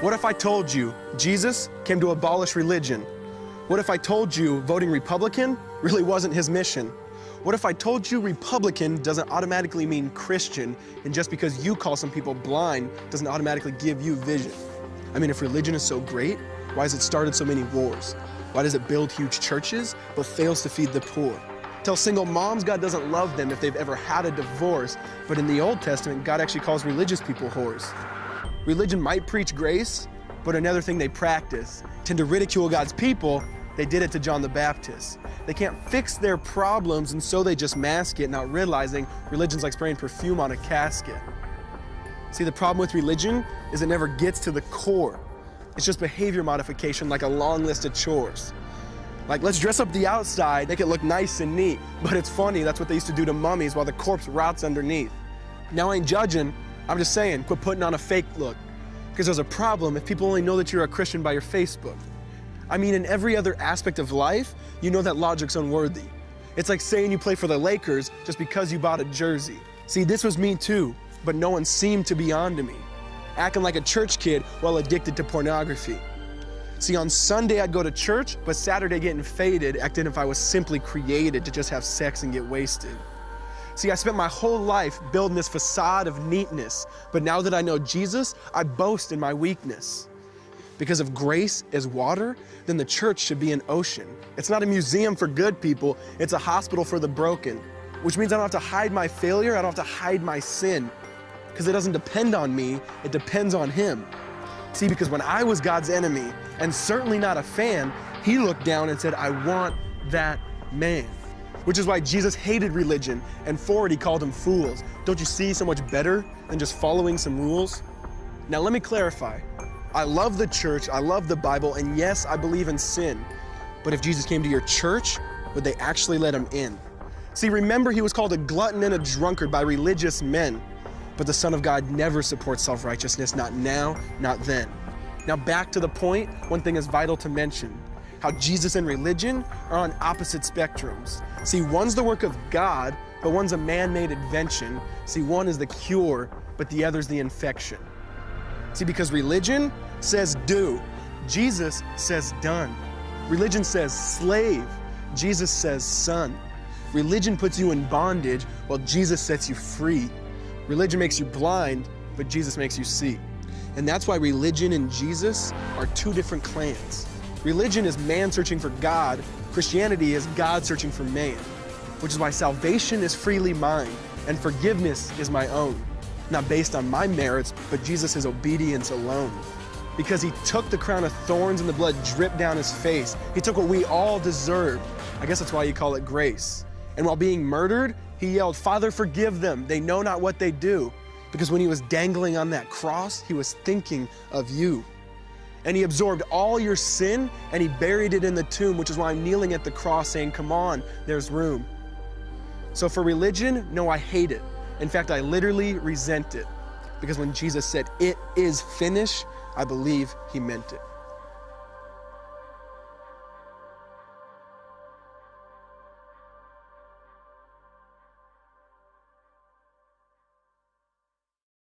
What if I told you Jesus came to abolish religion? What if I told you voting Republican really wasn't his mission? What if I told you Republican doesn't automatically mean Christian, and just because you call some people blind doesn't automatically give you vision? I mean, if religion is so great, why has it started so many wars? Why does it build huge churches but fails to feed the poor? Tell single moms God doesn't love them if they've ever had a divorce, but in the Old Testament, God actually calls religious people whores. Religion might preach grace, but another thing they practice. Tend to ridicule God's people. They did it to John the Baptist. They can't fix their problems, and so they just mask it, not realizing religion's like spraying perfume on a casket. See, the problem with religion is it never gets to the core. It's just behavior modification, like a long list of chores. Like, let's dress up the outside, make it look nice and neat. But it's funny, that's what they used to do to mummies while the corpse rots underneath. Now, I ain't judging, I'm just saying, quit putting on a fake look. Because there's a problem if people only know that you're a Christian by your Facebook. I mean, in every other aspect of life, you know that logic's unworthy. It's like saying you play for the Lakers just because you bought a jersey. See, this was me too, but no one seemed to be on to me. Acting like a church kid while addicted to pornography. See, on Sunday I'd go to church, but Saturday getting faded, acting if I was simply created to just have sex and get wasted. See, I spent my whole life building this facade of neatness, but now that I know Jesus, I boast in my weakness. Because if grace is water, then the church should be an ocean. It's not a museum for good people, it's a hospital for the broken. Which means I don't have to hide my failure, I don't have to hide my sin. Because it doesn't depend on me, it depends on Him. See, because when I was God's enemy, and certainly not a fan, He looked down and said, I want that man. Which is why Jesus hated religion, and for it He called them fools. Don't you see so much better than just following some rules? Now let me clarify. I love the church, I love the Bible, and yes, I believe in sin. But if Jesus came to your church, would they actually let Him in? See, remember He was called a glutton and a drunkard by religious men. But the Son of God never supports self-righteousness, not now, not then. Now back to the point, one thing is vital to mention. How Jesus and religion are on opposite spectrums. See, one's the work of God, but one's a man-made invention. See, one is the cure, but the other's the infection. See, because religion says do, Jesus says done. Religion says slave, Jesus says son. Religion puts you in bondage, while Jesus sets you free. Religion makes you blind, but Jesus makes you see. And that's why religion and Jesus are two different clans. Religion is man searching for God. Christianity is God searching for man. Which is why salvation is freely mine, and forgiveness is my own. Not based on my merits, but Jesus' obedience alone. Because He took the crown of thorns and the blood dripped down His face. He took what we all deserved. I guess that's why you call it grace. And while being murdered, He yelled, Father, forgive them. They know not what they do. Because when He was dangling on that cross, He was thinking of you. And He absorbed all your sin and He buried it in the tomb, which is why I'm kneeling at the cross saying, come on, there's room. So for religion, no, I hate it. In fact, I literally resent it. Because when Jesus said, it is finished, I believe He meant it.